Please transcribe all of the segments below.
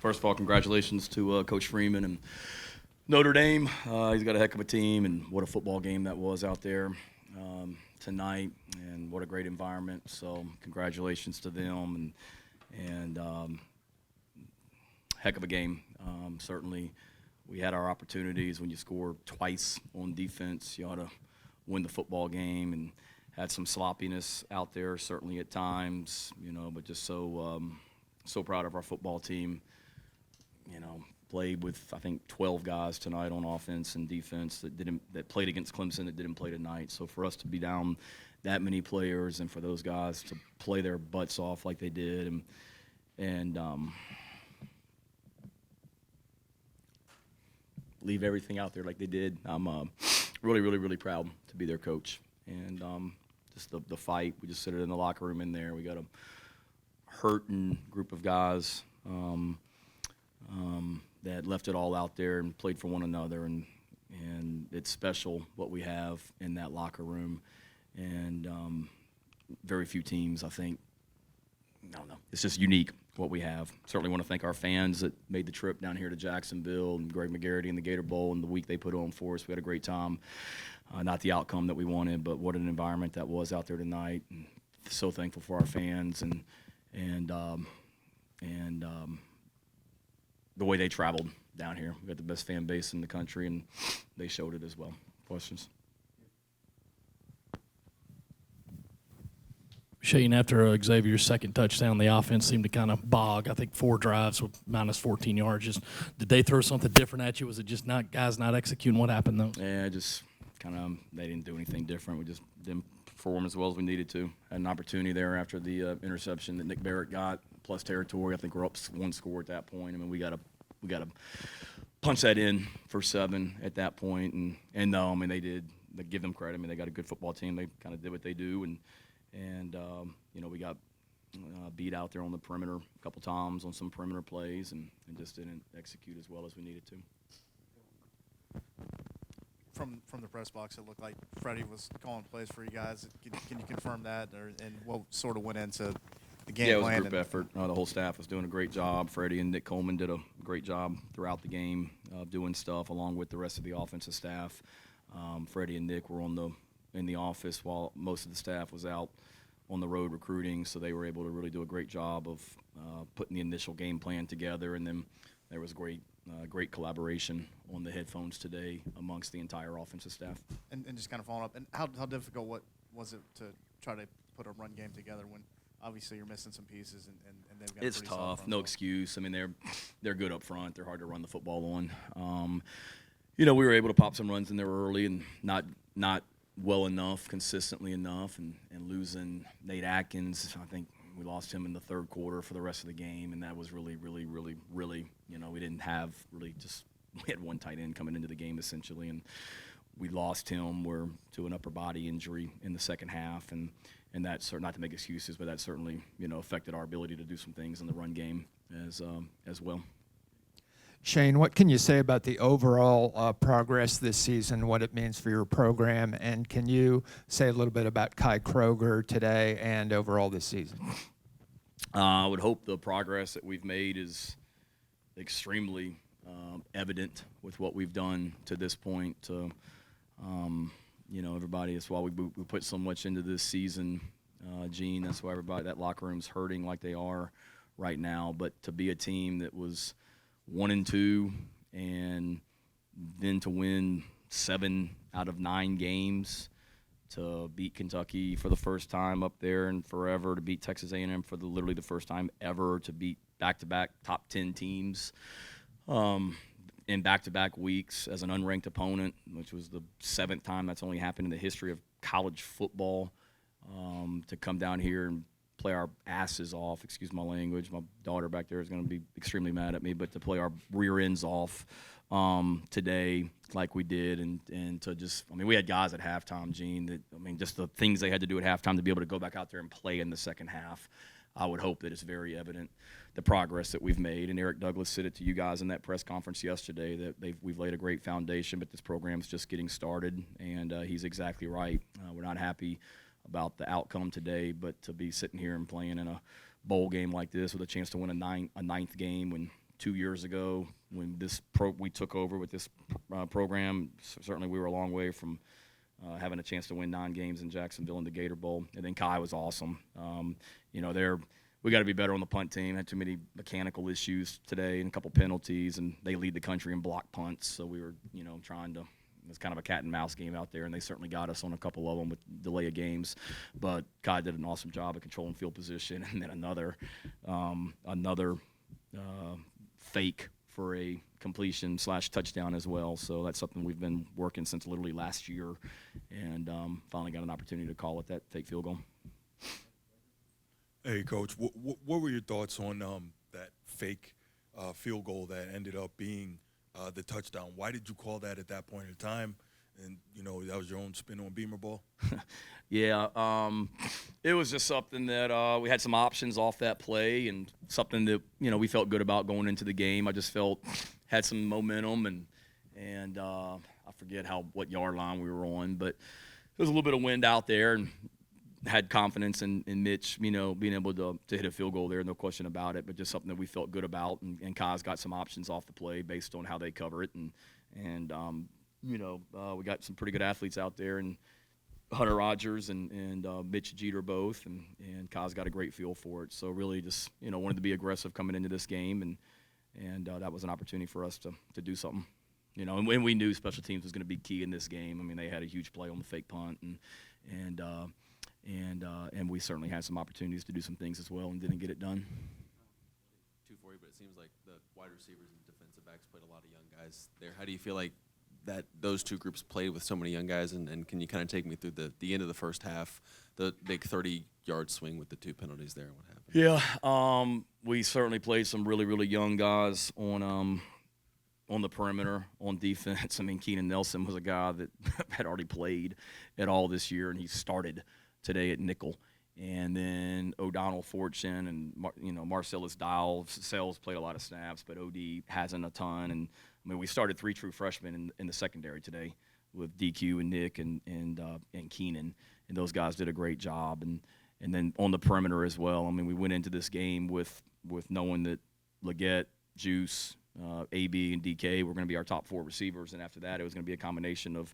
First of all, congratulations to Coach Freeman and Notre Dame. He's got a heck of a team, and what a football game that was out there tonight, and what a great environment. So congratulations to them, and heck of a game. Certainly we had our opportunities. When you score twice on defense, you ought to win the football game, and had some sloppiness out there certainly at times, but just so proud of our football team. Played with, I think, 12 guys tonight on offense and defense that played against Clemson that didn't play tonight. So for us to be down that many players and for those guys to play their butts off like they did and leave everything out there like they did, I'm really, really, really proud to be their coach. And just the fight, we just sit it in the locker room in there. We got a hurting group of guys that left it all out there and played for one another, and it's special what we have in that locker room, and very few teams, I think, I don't know, it's just unique what we have. Certainly want to thank our fans that made the trip down here to Jacksonville, and Greg McGarity and the Gator Bowl, and the week they put on for us. We had a great time. Not the outcome that we wanted, but what an environment that was out there tonight, and so thankful for our fans and the way they traveled down here. We got the best fan base in the country, and they showed it as well. Questions? Shane, after Xavier's second touchdown, the offense seemed to kind of bog. I think 4 drives with minus 14 yards. Did they throw something different at you? Was it just guys not executing? What happened, though? Yeah, just kind of they didn't do anything different. We just didn't perform as well as we needed to. Had an opportunity there after the interception that Nick Barrett got, plus territory. I think we're up 1 score at that point. I mean, we got to punch that in for 7 at that point. And no, I mean, they did. They give them credit. I mean, they got a good football team. They kind of did what they do, and we got beat out there on the perimeter a couple times on some perimeter plays, and just didn't execute as well as we needed to. From the press box, it looked like Freddie was calling plays for you guys. Can you confirm that, and what sort of went into the game plan? Yeah, it was a group effort. The whole staff was doing a great job. Freddie and Nick Coleman did a great job throughout the game doing stuff along with the rest of the offensive staff. Freddie and Nick were in the office while most of the staff was out on the road recruiting, so they were able to really do a great job of putting the initial game plan together, and then there was great collaboration on the headphones today amongst the entire offensive staff. And just kind of following up, and how difficult was it to try to put a run game together when obviously you're missing some pieces and they've got it's tough, no excuse. I mean, they're good up front. They're hard to run the football on. We were able to pop some runs in there early and not well enough, consistently enough, and losing Nate Atkins. I think we lost him in the third quarter for the rest of the game, and that was really, really, really, really, we didn't have really we had one tight end coming into the game essentially, and we lost him to an upper body injury in the second half, and that not to make excuses, but that certainly, affected our ability to do some things in the run game as well. Shane, what can you say about the overall progress this season, what it means for your program, and can you say a little bit about Kai Kroger today and overall this season? I would hope the progress that we've made is extremely evident with what we've done to this point. Everybody, that's why we put so much into this season, Gene. That's why that locker room's hurting like they are right now. But to be a team that was 1-2, and then to win 7 out of 9 games, to beat Kentucky for the first time up there and forever, to beat Texas A&M for literally the first time ever, to beat back-to-back top 10 teams in back-to-back weeks as an unranked opponent, which was the 7th time that's only happened in the history of college football, to come down here and play our asses off, excuse my language. My daughter back there is going to be extremely mad at me, but to play our rear ends off today like we did, and to just, we had guys at halftime, Gene, just the things they had to do at halftime to be able to go back out there and play in the second half. I would hope that it's very evident, the progress that we've made. And Eric Douglas said it to you guys in that press conference yesterday, that we've laid a great foundation, but this program's just getting started, and he's exactly right. We're not happy about the outcome today, but to be sitting here and playing in a bowl game like this with a chance to win a ninth game when 2 years ago when we took over with this program. Certainly we were a long way from having a chance to win 9 games in Jacksonville in the Gator Bowl. And then Kai was awesome. We got to be better on the punt team. Had too many mechanical issues today and a couple penalties, and they lead the country in block punts. So we were, trying to – it was kind of a cat and mouse game out there, and they certainly got us on a couple of them with delay of games. But Kai did an awesome job of controlling field position, and then another fake for a completion/touchdown as well. So that's something we've been working since literally last year, and finally got an opportunity to call it that fake field goal. Hey, Coach, what were your thoughts on that fake field goal that ended up being the touchdown? Why did you call that at that point in time? And, that was your own spin on Beamer ball? Yeah, it was just something that we had some options off that play and something that, we felt good about going into the game. I just felt had some momentum and I forget what yard line we were on, but there was a little bit of wind out there and had confidence in Mitch, being able to hit a field goal there, no question about it, but just something that we felt good about. And Kai's got some options off the play based on how they cover it. And we got some pretty good athletes out there, and Hunter Rogers and Mitch Jeter both, and Kai's got a great feel for it. So really just, wanted to be aggressive coming into this game, and that was an opportunity for us to do something. And we knew special teams was going to be key in this game. I mean, they had a huge play on the fake punt, and we certainly had some opportunities to do some things as well and didn't get it done. Two for you, but it seems like the wide receivers and defensive backs played a lot of young guys there. How do you feel like that those two groups played with so many young guys, and can you kind of take me through the end of the first half, the big 30-yard swing with the 2 penalties there, and what happened? Yeah, we certainly played some really, really young guys on the perimeter on defense. I mean, Keenan Nelson was a guy that had already played at all this year, and he started today at nickel. And then O'Donnell Fortune and Marcellus Dial Sells played a lot of snaps, but OD hasn't a ton. And I mean, we started 3 true freshmen in the secondary today with DQ and Nick and Keenan, and those guys did a great job. And then on the perimeter as well. I mean, we went into this game with knowing that Leggett, Juice, AB, and DK were going to be our top 4 receivers, and after that, it was going to be a combination of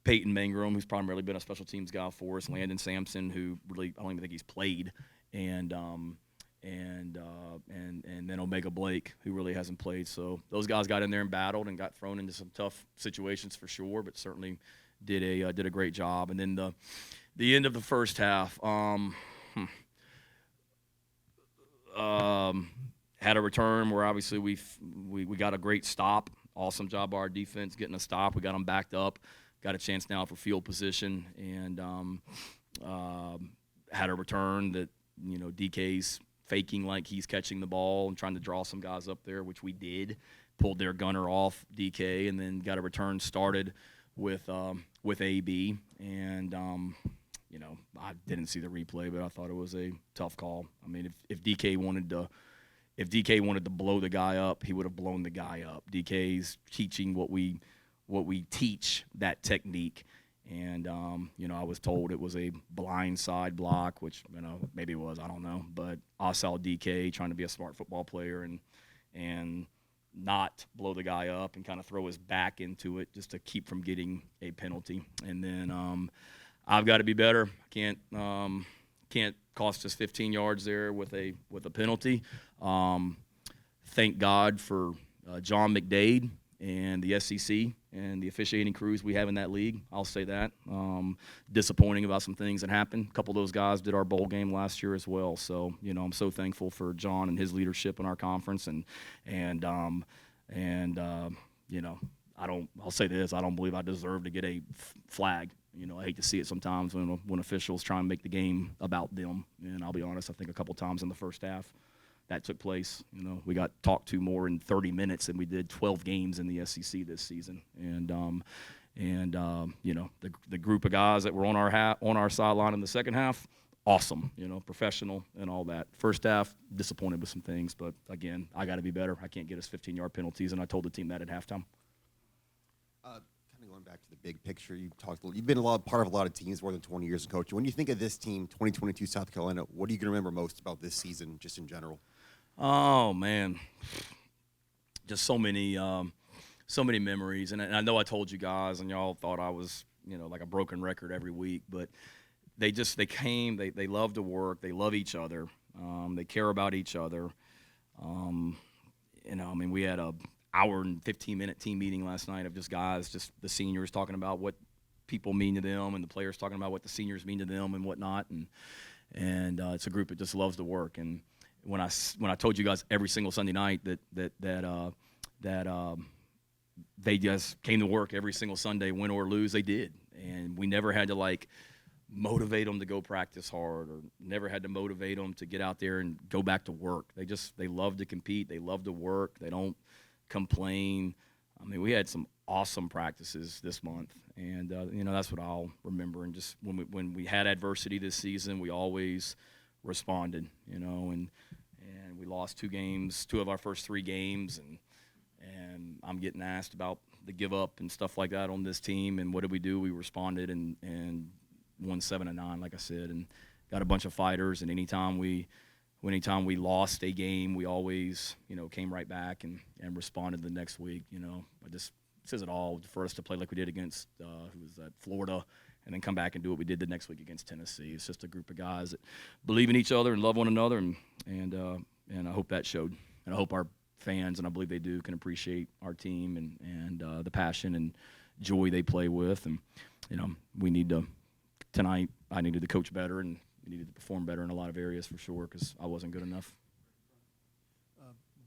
Peyton Mangrum, who's primarily been a special teams guy for us, Landon Sampson, who really I don't even think he's played, and then Omega Blake, who really hasn't played. So those guys got in there and battled and got thrown into some tough situations for sure, but certainly did a great job. And then the end of the first half, had a return where obviously we got a great stop. Awesome job by our defense getting a stop. We got them backed up. Got a chance now for field position, and had a return that, DK's faking like he's catching the ball and trying to draw some guys up there, which we did. Pulled their gunner off DK, and then got a return started with AB. And, I didn't see the replay, but I thought it was a tough call. I mean, if DK wanted to blow the guy up, he would have blown the guy up. DK's teaching what we teach, that technique. And, I was told it was a blind side block, which, maybe it was, I don't know. But I saw DK trying to be a smart football player and not blow the guy up and kind of throw his back into it just to keep from getting a penalty. And then I've got to be better. Can't cost us 15 yards there with a penalty. Thank God for John McDade and the SEC and the officiating crews we have in that league. I'll say that. Disappointing about some things that happened. A couple of those guys did our bowl game last year as well. So, I'm so thankful for John and his leadership in our conference. I'll say this, I don't believe I deserve to get a flag. I hate to see it sometimes when officials try and make the game about them. And I'll be honest, I think a couple times in the first half that took place. We got talked to more in 30 minutes than we did 12 games in the SEC this season. And the group of guys that were on our sideline in the second half, awesome, professional and all that. First half, disappointed with some things, but again, I got to be better. I can't get us 15-yard penalties, and I told the team that at halftime. Kind of going back to the big picture, you've been part of a lot of teams more than 20 years in coaching. When you think of this team, 2022 South Carolina, what are you going to remember most about this season, just in general? Oh, man. just so many memories. And I know I told you guys, and y'all thought I was, like a broken record every week, but they came, they love to work, they love each other, they care about each other. We had a hour and 15-minute team meeting last night of just guys, just the seniors talking about what people mean to them, and the players talking about what the seniors mean to them and whatnot. And it's a group that just loves to work. And when I told you guys every single Sunday night that they just came to work every single Sunday, win or lose, they did. And we never had to motivate them to go practice hard, or never had to motivate them to get out there and go back to work. They love to compete. They love to work. They don't complain. We had some awesome practices this month, and that's what I'll remember. And just when we had adversity this season, we always responded. And we lost two of our first 3 games, and I'm getting asked about the give up and stuff like that on this team. And what did we do? We responded and won 7-9, like I said, and got a bunch of fighters. And anytime we lost a game, we always, came right back and responded the next week. It just says it all for us to play like we did against Florida, and then come back and do what we did the next week against Tennessee. It's just a group of guys that believe in each other and love one another, and I hope that showed. And I hope our fans, and I believe they do, can appreciate our team and the passion and joy they play with. And we need to. Tonight, I needed to coach better, and we needed to perform better in a lot of areas for sure, because I wasn't good enough.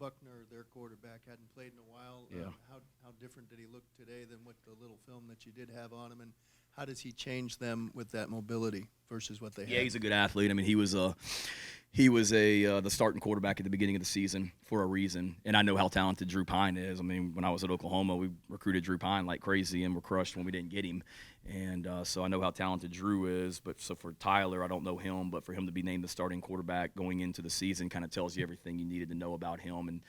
Buckner, their quarterback, hadn't played in a while. Yeah. How different did he look today than with the little film that you did have on him, and how does he change them with that mobility versus what they had? Yeah, he's a good athlete. He was the starting quarterback at the beginning of the season for a reason, and I know how talented Drew Pine is. When I was at Oklahoma, we recruited Drew Pine like crazy and were crushed when we didn't get him. And so I know how talented Drew is. But so for Tyler, I don't know him, but for him to be named the starting quarterback going into the season kind of tells you everything you needed to know about him.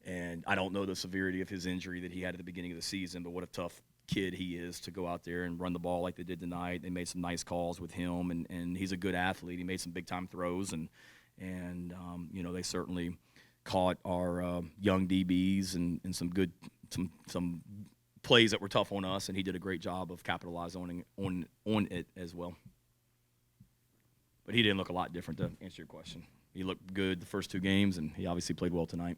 And I don't know the severity of his injury that he had at the beginning of the season, but what a tough kid he is to go out there and run the ball like they did tonight. They made some nice calls with him, and he's a good athlete. He made some big-time throws, and they certainly caught our young DBs and some plays that were tough on us, and he did a great job of capitalizing on it as well. But he didn't look a lot different, to answer your question. He looked good the first 2 games, and he obviously played well tonight.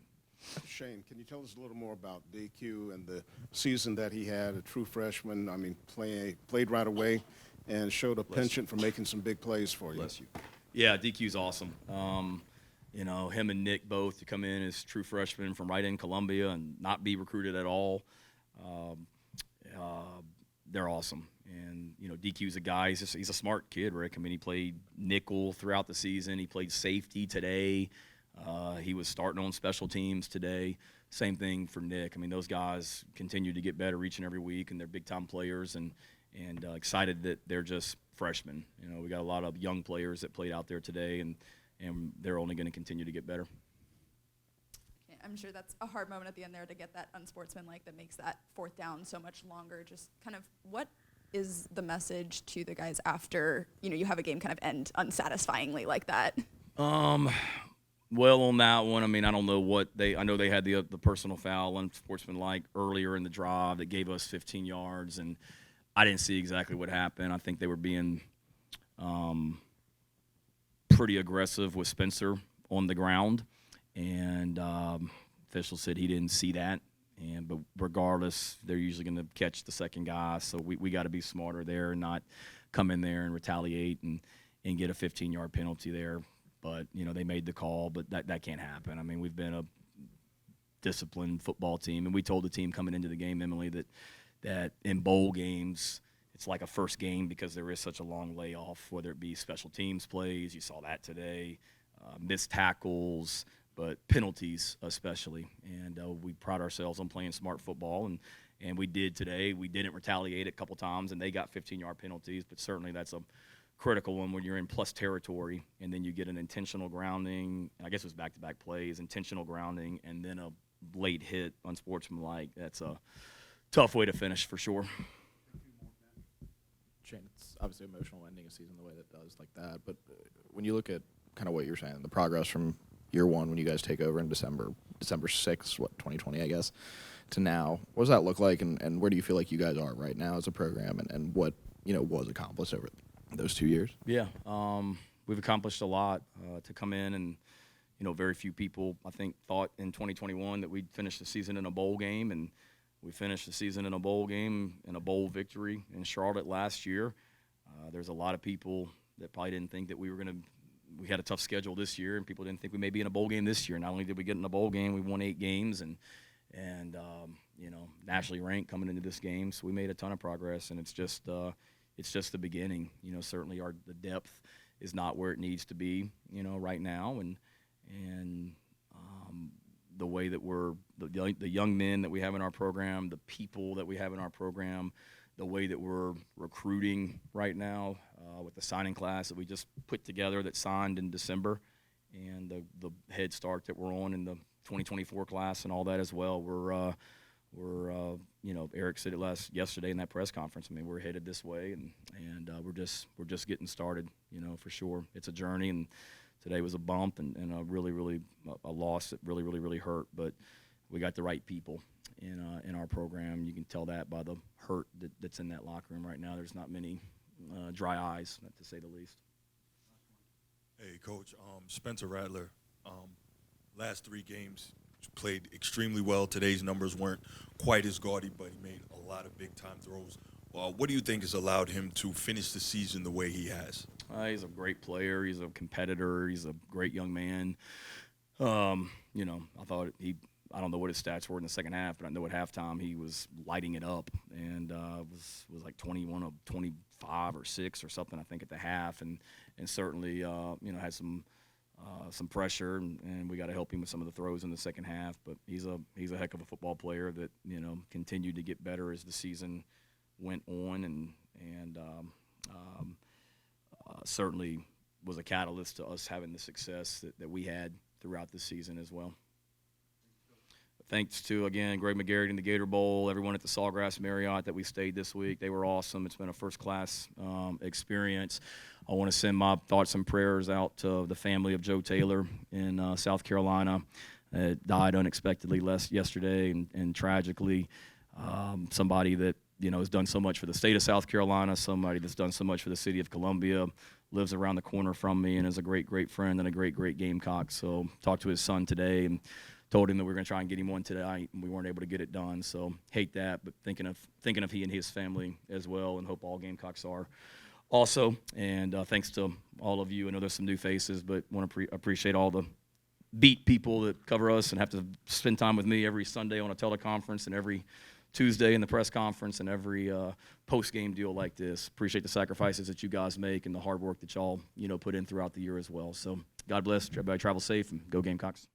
Shane, can you tell us a little more about DQ and the season that he had, a true freshman? Played right away and showed a penchant for making some big plays for you. Bless you. Yeah, DQ's awesome. Him and Nick both to come in as true freshmen from right in Columbia and not be recruited at all. They're awesome. And, DQ's a guy, he's a smart kid, Rick. He played nickel throughout the season. He played safety today. He was starting on special teams today. Same thing for Nick. Those guys continue to get better each and every week, and they're big-time players, and excited that they're just freshmen. We got a lot of young players that played out there today, and they're only going to continue to get better. Okay, I'm sure that's a hard moment at the end there to get that unsportsmanlike that makes that 4th down so much longer. Just kind of what is the message to the guys after, you have a game kind of end unsatisfyingly like that? Well, on that one, I don't know I know they had the personal foul, unsportsmanlike, earlier in the drive that gave us 15 yards, and I didn't see exactly what happened. I think they were being pretty aggressive with Spencer on the ground, and official said he didn't see that. But regardless, they're usually going to catch the second guy, so we got to be smarter there and not come in there and retaliate and get a 15-yard penalty there. But, they made the call, but that can't happen. We've been a disciplined football team, and we told the team coming into the game, Emily, that in bowl games it's like a first game because there is such a long layoff, whether it be special teams plays. You saw that today, missed tackles, but penalties especially. And we pride ourselves on playing smart football, and we did today. We didn't retaliate a couple times, and they got 15-yard penalties, but certainly that's a critical one when you're in plus territory, and then you get an intentional grounding. I guess it was back-to-back plays, intentional grounding, and then a late hit, unsportsmanlike. That's a tough way to finish for sure. Shane, it's obviously emotional ending a season the way that does like that, but when you look at kind of what you're saying, the progress from year one when you guys take over in December 6th, 2020, I guess, to now. What does that look like, and where do you feel like you guys are right now as a program, and what was accomplished over those 2 years? Yeah, we've accomplished a lot to come in, and very few people, I think, thought in 2021 that we'd finish the season in a bowl game, and we finished the season in a bowl game, in a bowl victory in Charlotte last year. There's a lot of people that probably didn't think that we had a tough schedule this year, and people didn't think we may be in a bowl game this year. Not only did we get in a bowl game, we won 8 games, and nationally ranked coming into this game. So we made a ton of progress, and it's just the beginning. Certainly the depth is not where it needs to be, right now, and the way that the young men that we have in our program, the people that we have in our program, the way that we're recruiting right now with the signing class that we just put together that signed in December, and the head start that we're on in the 2024 class and all that as well. We're Eric said it yesterday in that press conference. I mean, we're headed this way, and we're just getting started. For sure, it's a journey, and today was a bump and a loss that really hurt. But we got the right people in our program. You can tell that by the hurt that's in that locker room right now. There's not many dry eyes, to say the least. Hey, Coach, Spencer Rattler, last 3 games played extremely well. Today's numbers weren't quite as gaudy, but he made a lot of big-time throws. What do you think has allowed him to finish the season the way he has? He's a great player. He's a competitor. He's a great young man. I thought I don't know what his stats were in the second half, but I know at halftime he was lighting it up, and was like 21 of 25 or 6 or something, I think, at the half, and certainly had some pressure, and we got to help him with some of the throws in the second half. But he's a heck of a football player that continued to get better as the season went on, and certainly was a catalyst to us having the success that we had throughout the season as well. Thanks to, again, Greg McGarrett and the Gator Bowl, everyone at the Sawgrass Marriott that we stayed this week. They were awesome. It's been a first-class experience. I want to send my thoughts and prayers out to the family of Joe Taylor in South Carolina. Died unexpectedly yesterday, and tragically. Somebody that has done so much for the state of South Carolina, somebody that's done so much for the city of Columbia, lives around the corner from me, and is a great friend and a great Gamecock. So talked to his son today and told him that we were going to try and get him one tonight, and we weren't able to get it done. So hate that, but thinking of he and his family as well, and hope all Gamecocks are also. And thanks to all of you. I know there's some new faces, but want to appreciate all the beat people that cover us and have to spend time with me every Sunday on a teleconference, and every Tuesday in the press conference, and every post-game deal like this. Appreciate the sacrifices that you guys make and the hard work that y'all put in throughout the year as well. So God bless. Everybody travel safe, and go Gamecocks.